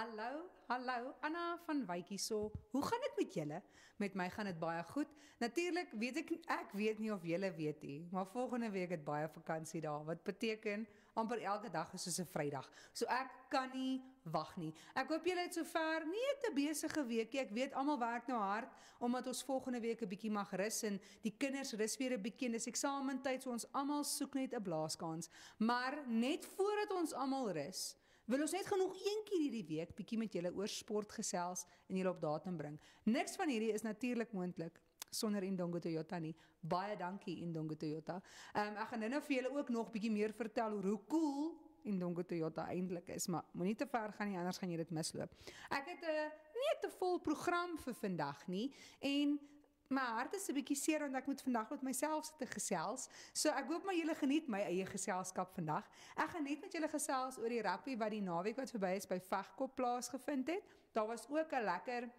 Hallo, hallo, Anna van Wykie so. Hoe gaan dit met julle? Met my gaan dit baie goed. Natuurlik weet ek weet nie of julle weet nie, maar volgende week het baie vakansie daar, wat beteken amper elke dag is soos 'n Vrydag. So ek kan nie wag nie. Ek hoop julle het sover nie 'n te besige weekie. Ek weet almal werk nou hard omdat ons volgende week 'n bietjie mag rus en die kinders rus weer 'n bietjie en dis eksamentyd, so ons almal soek net 'n blaaskans. Maar net voordat ons almal rus, wil ons net genoeg een keer hierdie week bietjie met julle oor sport gesels en julle op datum bring. Niks van hierdie is natuurlik moontlik sonder Indongo Toyota nie. Baie dankie Indongo Toyota. Ek gaan nou vir julle ook nog bietjie meer vertel oor hoe cool Indongo Toyota eintlik is, maar moenie te ver gaan nie, anders gaan jy dit misloop. Ek het nie 'n te vol program vir vandag nie en my hart is 'n bietjie seer want ek moet vandag met myself sit te gesels. So ek hoop maar julle geniet my eie geselskap vandag. Ek gaan net met julle gesels oor die rugby wat die naweek wat verby is by Vegkop plaasgevind het. Daar was ook 'n lekker,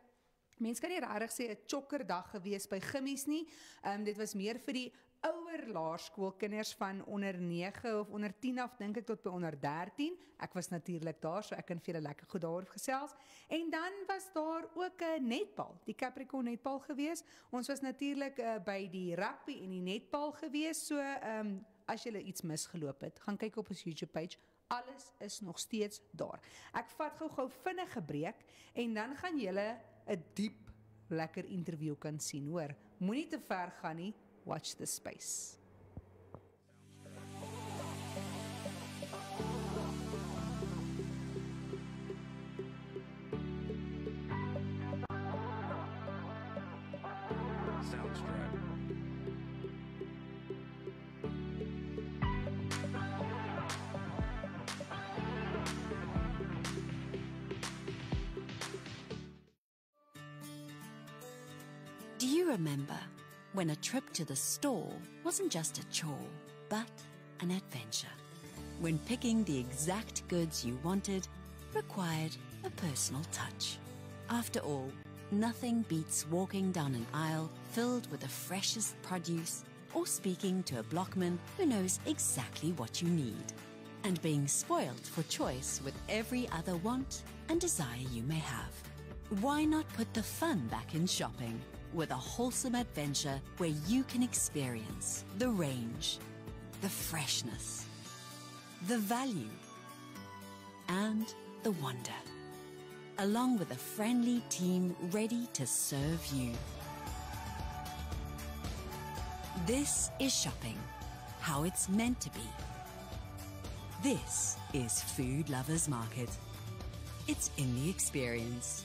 mens kan nie regtig sê 'n chokkerdag gewees by gimmies nie. Dit was meer vir die ouer laerskoolkinders van onder 9 of onder 10 af, dink ek, tot by onder 13. Ek was natuurlik daar, so ek kan vir julle lekker goed daaroor gesels. En dan was daar ook 'n netbal, die Capricorn netbal gewees. Ons was natuurlik by die rugby en die netbal gewees, so as julle iets misgeloop het, gaan kyk op ons YouTube page. Alles is nog steeds daar. Ek vat gou vinnige breek en dan gaan julle 'n diep, lekker interview kan sien, hoor. Moenie te ver gaan nie. Watch this space. Soundstripe. Do you remember when a trip to the store wasn't just a chore, but an adventure? When picking the exact goods you wanted required a personal touch. After all, nothing beats walking down an aisle filled with the freshest produce or speaking to a blockman who knows exactly what you need, and being spoiled for choice with every other want and desire you may have. Why not put the fun back in shopping with a wholesome adventure where you can experience the range, the freshness, the value, and the wonder, along with a friendly team ready to serve you. This is shopping, how it's meant to be. This is Food Lovers Market. It's in the experience.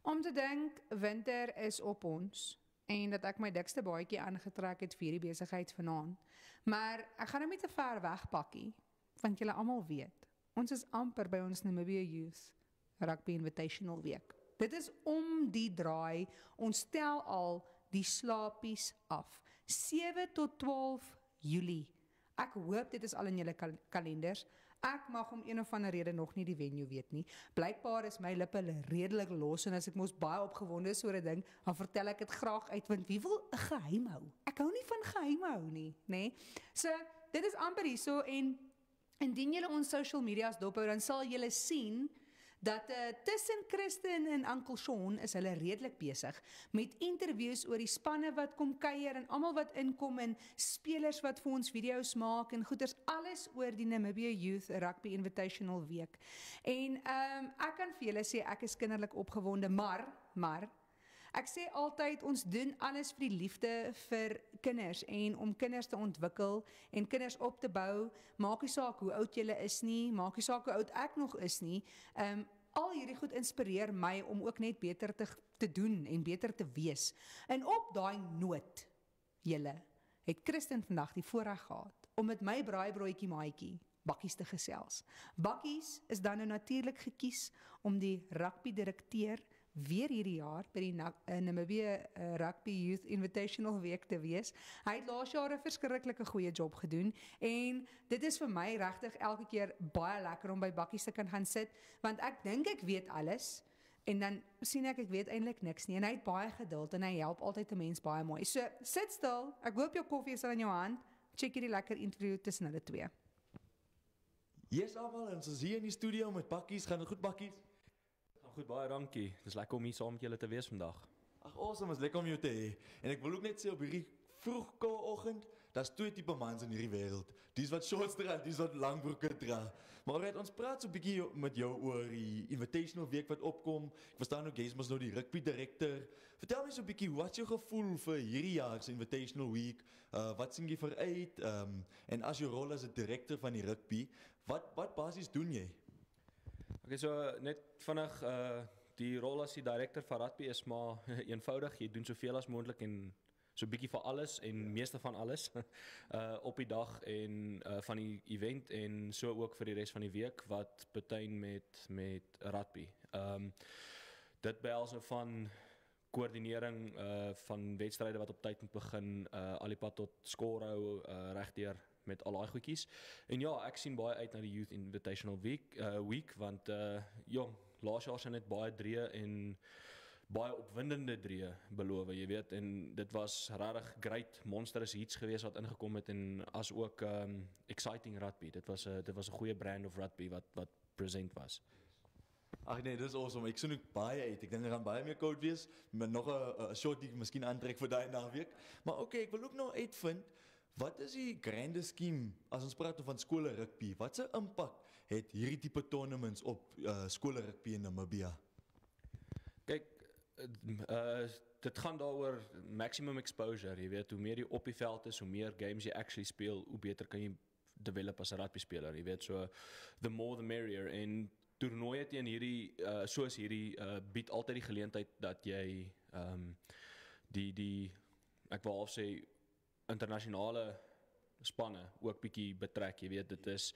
Om te dink, winter is op ons en dat ek my dikste baadjie aangetrek het vir hierdie besigheid vanaand. Maar ek gaan hom nie te ver wegpakkie, want julle almal weet, ons is amper by ons Namibia Youth Rugby Invitational Week. Dit is om die draai, ons tel al die slapies af. 7 tot 12 Julie. Ek hoop dit is al in julle kalenders. Ek mag om een of ander rede nog nie die venue weet nie. Blykbaar is my lippe redelik los en as ek mos baie opgewonde is oor 'n ding, dan vertel ek dit graag uit, want wie wil 'n geheim hou? Ek hou nie van geheime hou nie, nê? So, dit is amper hierso en indien julle ons social media's dophou, dan sal julle sien dat tussen Christen en Uncle Sean is hulle redelik besig met interviews oor die spanne wat kom kuier en almal wat inkom en spelers wat vir ons video's maak en goeders, alles oor die Namibia Youth Rugby Invitational Week. En ek kan vir julle sê ek is kinderlik opgewonde, maar ek sê altyd ons doen alles vir die liefde vir kinders en om kinders te ontwikkel en kinders op te bou. Maak nie saak hoe oud julle is nie, maak nie saak hoe oud ek nog is nie. Al hierdie goed inspireer my om ook net beter te doen en beter te wees. En op daai noot, julle, het Christen vandag die voorreg gehad om met my braaibroodjie maatjie Bakkies te gesels. Bakkies is dan nou natuurlik gekies om die rugby direkteur weer hierdie jaar by die Namibia Rugby Youth Invitational Week te wees. Hy het laas jaar 'n verskriklike goeie job gedoen en dit is vir my regtig elke keer baie lekker om by Bakkies te kan gaan sit, want ek dink ek weet alles en dan sien ek weet eintlik niks nie en hy het baie geduld en hy help altyd 'n mens baie mooi. So, sit stil, ek hoop jou koffie is al in jou hand, check hierdie lekker interview tussen hulle twee. Yes, almal, ons is hier in die studio met bakkies. Gaan dit goed, bakkies? Gaan goed, baie dankie. Dis lekker om hier saam met julle te wees vandag. Ag, awesome, is lekker om jou te hê. En ek wil ook net sê op hierdie vroeg koue oggend, daar's twee tipe mans in hierdie wêreld. Dis wat shorts dra, dis wat langbroeke dra. Maar alright, ons praat so 'n bietjie met jou oor die Invitational week wat opkom. Ek verstaan ook jy's mos nou die rugby director. Vertel my so 'n bietjie, wat is jou gevoel vir hierdie jaar se Invitational week? Wat sien jy vooruit? En as jou rol as 'n director van die rugby, wat basies doen jy? Okay, so net vinnig die rol as die director van rugby is maar eenvoudig. Jy doen soveel as moontlik en so 'n bietjie van alles en meeste van alles op die dag en van die event en so ook vir die res van die week wat beteken met rugby. Dit behels nou van koördinering van wedstryde wat op tyd moet begin, al die pad tot skorehou regdeur met al daai goedjies. En ja, ek sien baie uit na die Youth Invitational week want laas jaar se net baie drie en baie opwindende drie beloof, jy weet, en dit was regtig great monstrous hits geweest wat ingekom het en as ook exciting rugby. Dit was 'n goeie brand of rugby wat present was. Ag nee, dis awesome. Ek sien ook baie uit. Ek dink gaan baie meer koud wees, met nog 'n shortie miskien aantrek vir daai naweek. Maar okay, ek wil ook nou uitvind, wat is die grande scheme as ons praat van skole rugby? Wat se impak het hierdie tipe tournaments op skole rugby in Namibia? Kyk, dit gaan daaroor maximum exposure, jy weet, hoe meer jy op die veld is, hoe meer games jy actually speel, hoe beter kan jy develop as 'n rugby speler, jy weet, so the more the merrier. En toernooie teen hierdie soos hierdie bied altyd die geleentheid dat jy die ek wil half sê internasionale spanne ook bietjie betrek, jy weet, dit is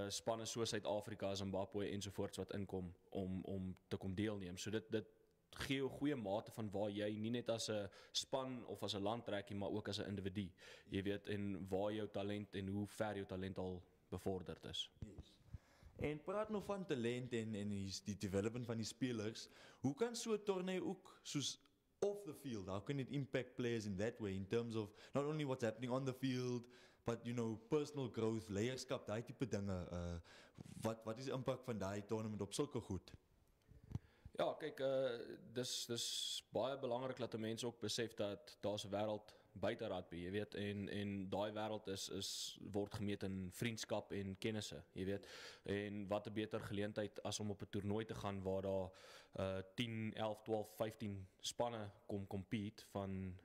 spanne soos Suid-Afrika, Zimbabwe ensovoorts wat inkom om te kom deelneem. So dit gee jou 'n goeie mate van waar jy nie net as 'n span of as 'n land trek nie, maar ook as 'n individu. Jy weet, en waar jou talent en hoe ver jou talent al bevorderd is. Yes. En praat nou van talent en die development van die spelers. Hoe kan so 'n toernooi ook soos off the field, how can it impact players in that way in terms of not only what's happening on the field, but personal growth, leierskap, daai tipe dinge. Wat is die impak van daai tournament op sulke goed? Ja, kyk, dis baie belangrik dat mense ook besef dat daar's 'n wêreld buite rugby, jy weet, en daai wêreld word gemeet in vriendskap en kennisse, jy weet. En wat 'n beter geleentheid as om op 'n toernooi te gaan waar daar 10, 11, 12, 15 spanne kom compete van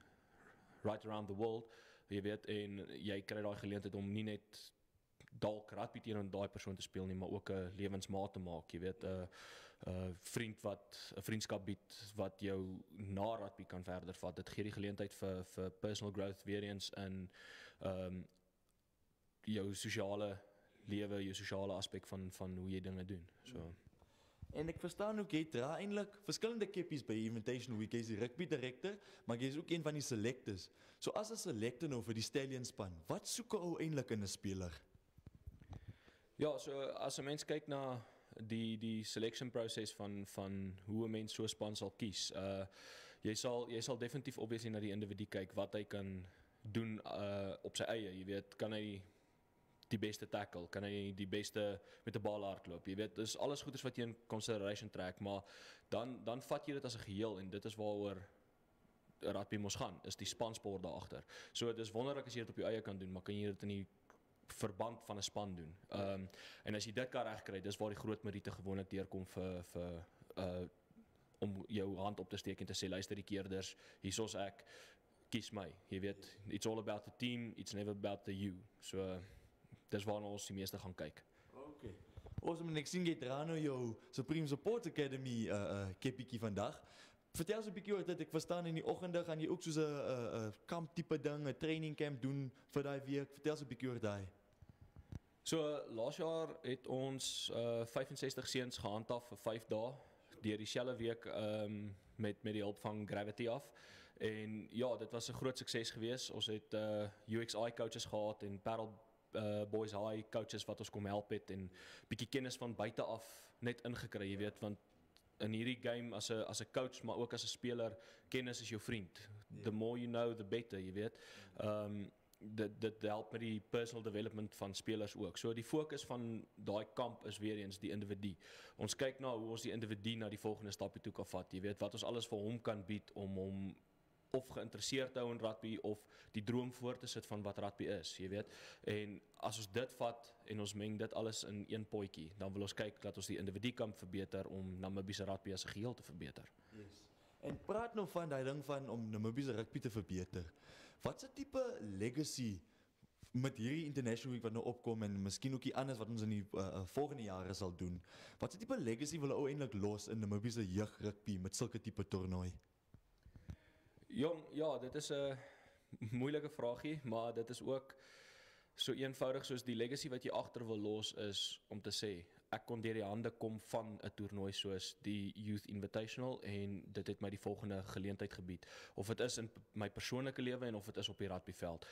right around the world, jy weet, en jy kry daai geleentheid om nie net dalk rugby teenoor daai persoon te speel nie, maar ook 'n lewensmaat te maak, jy weet, 'n vriendskap bied wat jou na rugby kan verder vat. Dit gee die geleentheid vir personal growth weer eens in jou sosiale lewe, jou sosiale aspek van hoe jy dinge doen. So En ek verstaan ook, jy dra eintlik verskillende keppies by Invitational Week. Jy is die rugby director, maar jy is ook een van die selectors. So as 'n selector nou vir die Stallion span, wat soek 'n ou eintlik in 'n speler? ja, so as 'n mens kyk na die selection proses van hoe 'n mens so 'n span sal kies. Jy sal definitief obviously na die individu kyk wat hy kan doen op sy eie, jy weet, kan hy die beste tackle, kan hy die beste met 'n bal hardloop, jy weet, dis alles goeders wat jy in consideration trek, maar dan vat jy dit as 'n geheel en dit is waaroor rugby mos gaan, is die spansport daar agter. So dis wonderlik as jy dit op jou eie kan doen, maar kan jy dit in die verband van 'n span doen. En as jy dit kan regkry, dis waar die groot meriete gewoonlik deurkom vir om jou hand op te steek en te sê, luister die keerders, hiersoos ek, kies my. Jy weet, it's all about the team, it's never about the you. So dis waarna ons die meeste gaan kyk. Okay. Awesome, en ek sien jy dra nou jou Supreme Support Academy keppietjie vandag. Vertel so 'n bietjie oor dit. Ek verstaan in die oggende gaan jy ook soos 'n kamp tipe ding, 'n training camp doen vir daai week. Vertel so 'n bietjie oor daai. So laas jaar het ons 65 seuns gehandhaaf vir 5 dae deur dieselfde week met die hulp van Gravity af. En ja, dit was 'n groot sukses geweest. Ons het UXI coaches gehad en Parel Boys High coaches wat ons kom help het en bietjie kennis van buite af net ingekry, jy weet, want in hierdie game as 'n coach, maar ook as 'n speler, kennis is jou vriend. The more you know, the better, jy weet. dit help met die personal development van spelers ook. So die fokus van daai kamp is weer eens die individu. Ons kyk na hoe ons die individu na die volgende stapie toe kan vat. Jy weet wat ons alles vir hom kan bied om hom of geïnteresseerd te hou in rugby of die droom voor te sit van wat rugby is, jy weet. En as ons dit vat en ons meng dit alles in een potjie, dan wil ons kyk dat ons die individu kan verbeter om Namibië se rugby as 'n geheel te verbeter. Yes. En praat nou van daai ding van om Namibië se rugby te verbeter. Wat 'n tipe legacy met hierdie International Week wat nou opkom en miskien ook die anders wat ons in die volgende jare sal doen. Wat 'n tipe legacy wil ou eintlik los in Namibië se jeugrugby met sulke tipe toernooi? Jong, ja, dit is 'n moeilike vraagie, maar dit is ook so eenvoudig soos die legacy wat jy agter wil los is om te sê, ek kon deur die hande kom van 'n toernooi soos die Youth Invitational en dit het my die volgende geleentheid gebied. Of dit is in my persoonlike lewe en of dit is op die rugbyveld.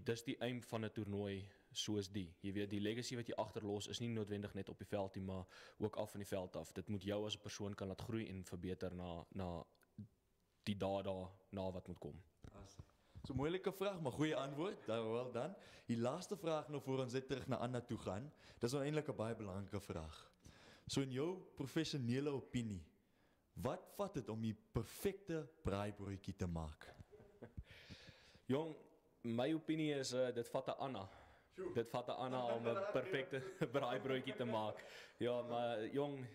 Dis die aim van 'n toernooi soos die. Jy weet, die legacy wat jy agterlos is nie noodwendig net op die veld nie, maar ook af van die veld af. Dit moet jou as 'n persoon kan laat groei en verbeter na die dae daarna wat moet kom. So moeilike vraag, maar goeie antwoord. Wel dan. Die laaste vraag nou voor ons net terug na Anna toe gaan. Dis nou eintlik 'n baie belangrike vraag. So in jou professionele opinie, wat vat dit om die perfekte braaibroodjie te maak? Jong, my opinie is dit vat 'n Anna. Dit vat 'n Anna om 'n perfekte braaibroodjie te maak. Ja, maar jong,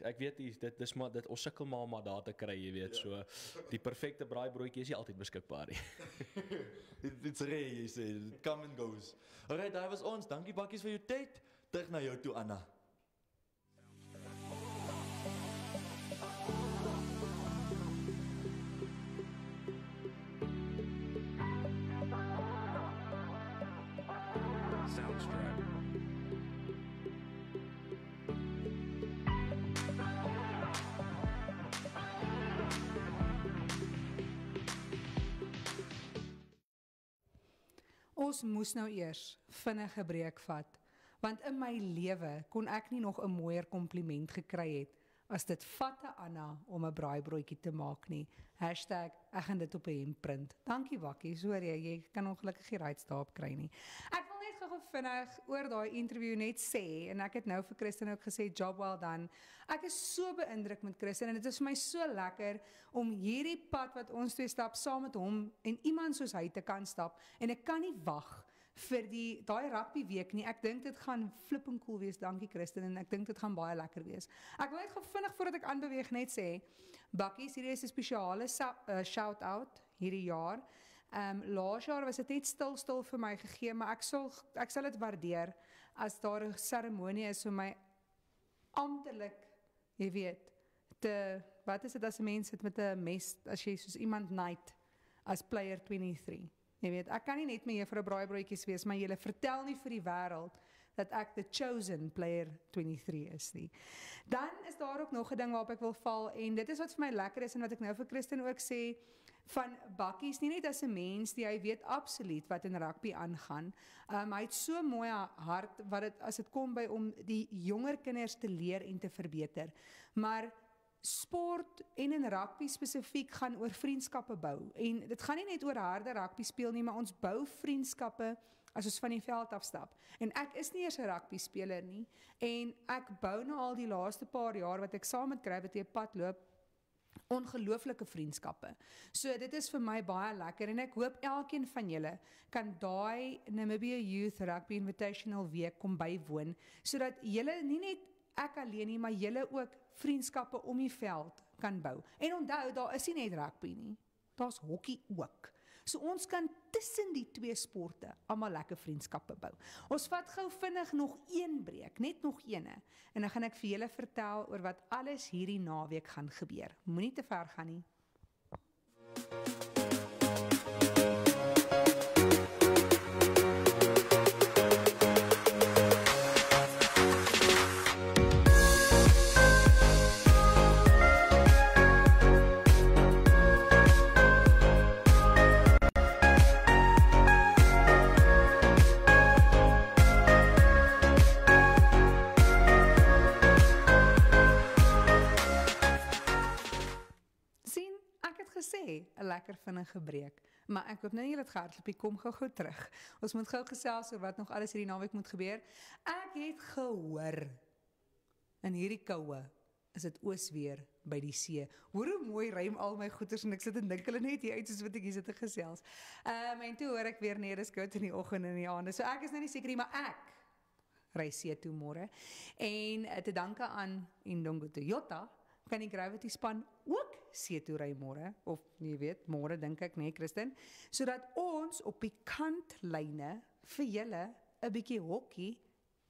ek weet nie, dis maar dit ons sukkel maar daar te kry, jy weet, so die perfekte braaibroodjie is nie altyd beskikbaar nie. It's rare, jy sê, it come and goes. Alright, daar was ons. Dankie bakkies vir jou tyd. Terug na jou toe, Anna. Ons moes nou eers vinnige breek vat, want in my lewe kon ek nie nog 'n mooier kompliment gekry het as dit vat 'n Anna om 'n braaibroodjie te maak nie. # ek gaan dit op 'n hemp print. Dankie Bakkie, hoor jy kan ongelukkig nie rights daarop kry nie. Ek wil net gou vinnig oor daai interview net sê, en ek het nou vir Christen ook gesê, job well done. Ek is so beïndruk met Christen en dit is vir my so lekker om hierdie pad wat ons twee stap saam met hom en iemand soos hy te kan stap, en ek kan nie wag vir daai rugby week nie. Ek dink dit gaan flipping cool wees, dankie Christen, en ek dink dit gaan baie lekker wees. Ek wil net gou vinnig voordat ek aanbeweeg net sê, Bakkies, hierdie is 'n spesiale shout-out hierdie jaar. Laas jaar was dit net stil vir my gegee, maar ek sal dit waardeer as daar 'n seremonie is vir my amptelik, jy weet, wat is dit as 'n mens sit met 'n mes, as jy soos iemand knight as player 23. Jy weet, ek kan nie net met juffrou braaibroodjies wees, maar julle vertel nie vir die wêreld dat ek the chosen player 23 is nie. Dan is daar ook nog 'n ding waarop ek wil val, en dit is wat vir my lekker is en wat ek nou vir Christen ook sê, van Bakkies, nie net as 'n mens, hy weet absoluut wat in rugby aangaan. Hy het so mooi hart as dit kom by om die jonger kinders te leer en te verbeter. Maar sport en in rugby spesifiek gaan oor vriendskappe bou. En dit gaan nie net oor harde rugby speel nie, maar ons bou vriendskappe as ons van die veld afstap. En ek is nie eers 'n rugby speler nie, en ek bou nou al die laaste paar jaar wat ek saam met Gravity pad loop, ongelooflike vriendskappe. So dit is vir my baie lekker, en ek hoop elkeen van julle kan daai Namibia Youth Rugby Invitational week kom bywoon, sodat julle nie net ek alleen nie, maar julle ook vriendskappe om die veld kan bou. En onthou, daar is nie net rugby nie, daar's hokkie ook. So ons kan tussen die twee sporte almal lekker vriendskappe bou. Ons vat gou vinnig nog een breek, net nog eene, en dan gaan ek vir julle vertel oor wat alles hierdie naweek gaan gebeur. Moenie te ver gaan nie. bene gebreek. Maar ek hoop nou nie dat gehardloop, kom gou terug. Ons moet gou gesels oor wat nog alles hierdie naweek moet gebeur. Ek het gehoor, in hierdie koue, is dit oosweer by die see. Hoor hoe mooi ruim al my goeders en ek sit en dink hulle net hier uit soos wat ek hier sit te gesels. En toe hoor ek weer nee, dis koud in die oggend en in die aande. So ek is nou nie seker nie, maar ek ry see toe môre. En te danke aan Indongo Toyota kan die Gravity span ook see toe ry môre, of jy weet, môre dink ek, nee Christen, sodat ons op die kantlyne vir julle 'n bietjie hokkie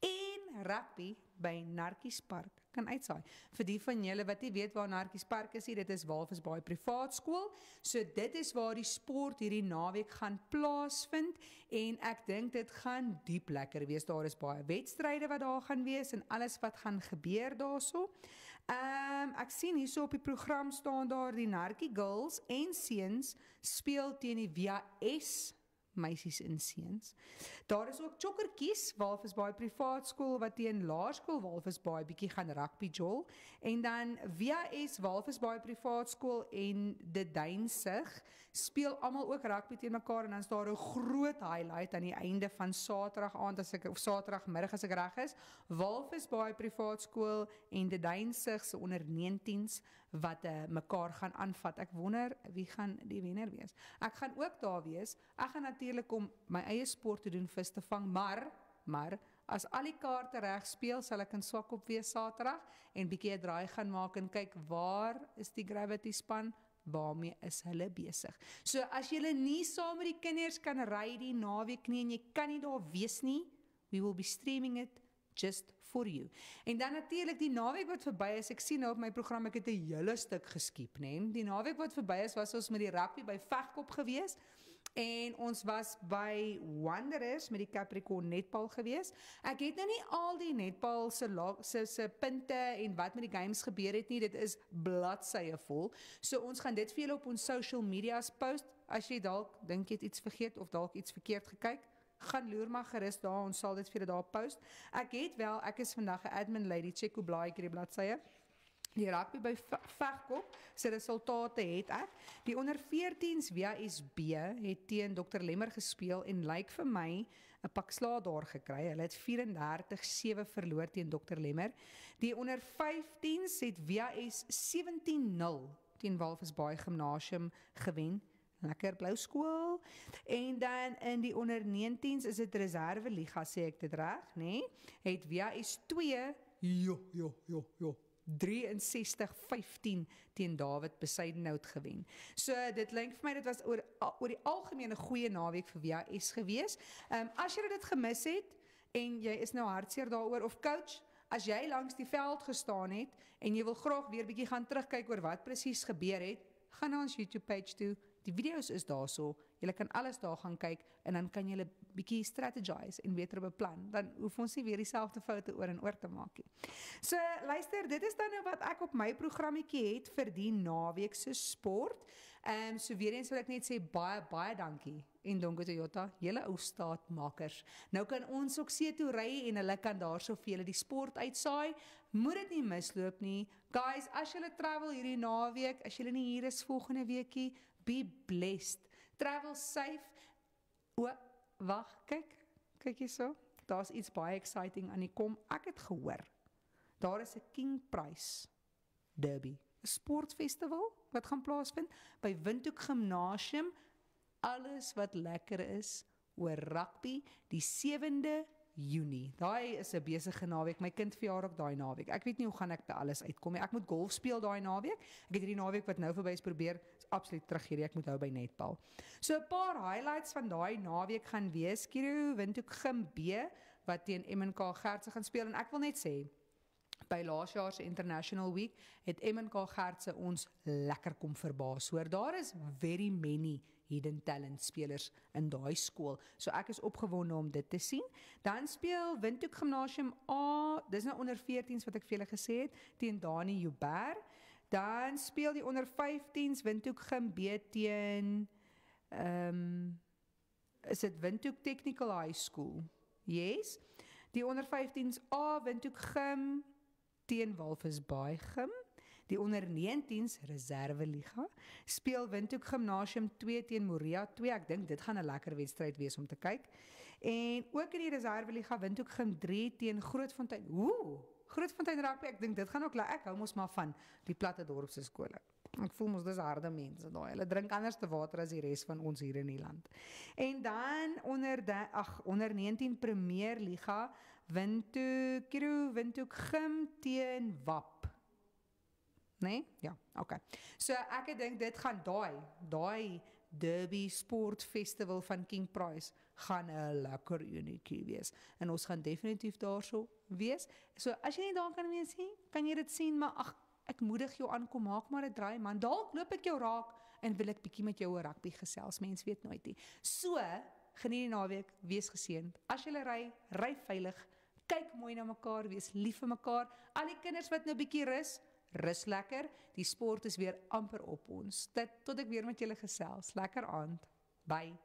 en rugby by Narkies Park kan uitsaai. Vir die van julle wat nie weet waar Narkies Park is, dit is Walvis Baai Privaat Skool. So dit is waar die sport hierdie naweek gaan plaasvind en ek dink dit gaan diep lekker wees. Daar is baie wedstryde wat daar gaan wees en alles wat gaan gebeur daarso. Ek sien hierso op die program staan daar die Narkie Girls en seuns speel teen die VS meisies en seuns. Daar is ook chokkertjies, Walvis Baai Privaat Skool wat teen Laerskool Walvis Baai bietjie gaan rugby jol en dan VS Walvis Baai Privaat Skool en De Duinsig speel almal ook rugby teen mekaar en dan is daar 'n groot highlight aan die einde van Saterdag aand of Saterdagmiddag as ek reg is. Walvis Baai Privaat Skool en De Duinsig se onder 19s wat mekaar gaan aanvat. Ek wonder wie gaan die wenner wees. Ek gaan ook daar wees. Ek gaan natuurlik om my eie sport te doen vis te vang, maar as al die kaarte reg speel, sal ek in Swakop wees Saterdag en bietjie 'n draai gaan maak en kyk waar is die Gravity span, waarmee is hulle besig. So as julle nie saam met die kinders kan ry die naweek nie en jy kan nie daar wees nie, we will be streaming it just for you. En dan natuurlik die naweek wat verby is, ek sien nou op my program, ek het 'n hele stuk geskiep, nee. Die naweek wat verby is, was ons met die rugby by Vegkop gewees, en ons was by Wanderers met die Capricorn netbal gewees. Ek het nou nie al die netbal se punte en wat met die games gebeur het nie, dit is bladsye vol. So ons gaan dit vir julle op ons social medias post, as jy dalk dink jy het iets vergeet of dalk iets verkeerd gekyk, gaan loer maar gerus daar, ons sal dit vir julle daar post. Ek is vandag 'n admin lady, check hoe blaai ek hierdie bladsye. Die rugby by Vegkop se resultate het ek. Die onder 14s WSB het teen Dr. Lemmer gespeel en lyk vir my 'n pak slaag daar gekry. Hulle het 34-7 verloor teen Dr. Lemmer. Die onder 15s het WS 17-0 teen Walvis Baai Gimnasium gewen. Lekker blou skool. En dan in die onder 19s is dit reserve liga, sê ek dit reg, nee? Het WS 2 63-15 teen David Besuidenhout gewen. So dit klink vir my dit was oor die algemene goeie naweek vir WS gewees. As jy dit gemis het en jy is nou hartseer daaroor of coach, as jy langs die veld gestaan het en jy wil graag weer bietjie gaan terugkyk oor wat presies gebeur het, gaan na ons YouTube page toe. Die video's is daarso. Jy kan alles daar gaan kyk en dan kan jy bietjie strategize en beter beplan. Dan hoef ons nie weer dieselfde foute oor en oor te maak nie. So luister, dit is dan nou wat ek op my programmetjie het vir die naweek se sport. So weer eens wil ek net sê baie dankie Indongo Toyota, julle ou staatmakers. Nou kan ons ook see toe ry en hulle kan daarso vir julle die sport uitsaai. Moet dit nie misloop nie. Guys, as julle travel hierdie naweek, as julle nie hier is volgende weekie, be blessed. Travel safe. Wag, kyk hierso. Daar's iets baie exciting aan die kom. Ek het gehoor. Daar is 'n King Prize Derby, 'n sportfestival wat gaan plaasvind by Windhoek Gimnasium. Alles wat lekker is oor rugby, die 7de Junie. Daai is 'n besige naweek. My kind verjaar ook daai naweek. Ek weet nie hoe gaan ek by alles uitkom nie. Ek moet golf speel daai naweek. Ek het hierdie naweek wat nou verby is probeer absoluut terug hierdie. Ek moet hou by netbal. So 'n paar highlights van daai naweek gaan wees. Kiro Windhoek Gim B wat teen MNK Gertse gaan speel en ek wil net sê by laas jaar se International Week het MNK Gertse ons lekker kom verbaas. Hoor, daar is very many hidden talent spelers in daai skool. So ek is opgewonde om dit te sien. Dan speel Windhoek Gimnasium A, dis nou onder 14s wat ek vir julle gesê het, teen Dani Joubert. Dan speel die onder 15s Windhoek Gim B teen is dit Windhoek Technical High School. Yes. Die onder 15s A Windhoek Gim teen Walvis Baai Gim. Die onder 19s reserveliga speel Windhoek Gimnasium 2 teen Moria 2. Ek dink dit gaan 'n lekker wedstryd wees om te kyk. En ook in die reserveliga Windhoek Gim 3 teen Grootfontein. Grootfontein rugby, ek dink dit gaan ook ek hou mos maar van die platte dorpse skole. Ek voel mos dis harde mense daai. Hulle drink anders te water as die res van ons hier in die land. En dan onder 19 Premier Liga Windhoek Gim teen WAP. Nee? Ja, okay. So ek dink dit gaan daai Derby Sport Festival van King Price gaan 'n lekker unietjie wees. En ons gaan definitief daarso wees. So as jy nie daar kan wees nie, kan jy dit sien, maar ek moedig jou aan, kom maak maar 'n draai man. Dalk loop ek jou raak en wil ek bietjie met jou oor rugby gesels. Mens weet nooit nie. So, geniet die naweek, wees geseënd. As jy ry veilig, kyk mooi na mekaar, wees lief vir mekaar. Al die kinders wat nou bietjie rus lekker. Die sport is weer amper op ons. Tot ek weer met julle gesels. Lekker aand. Bye.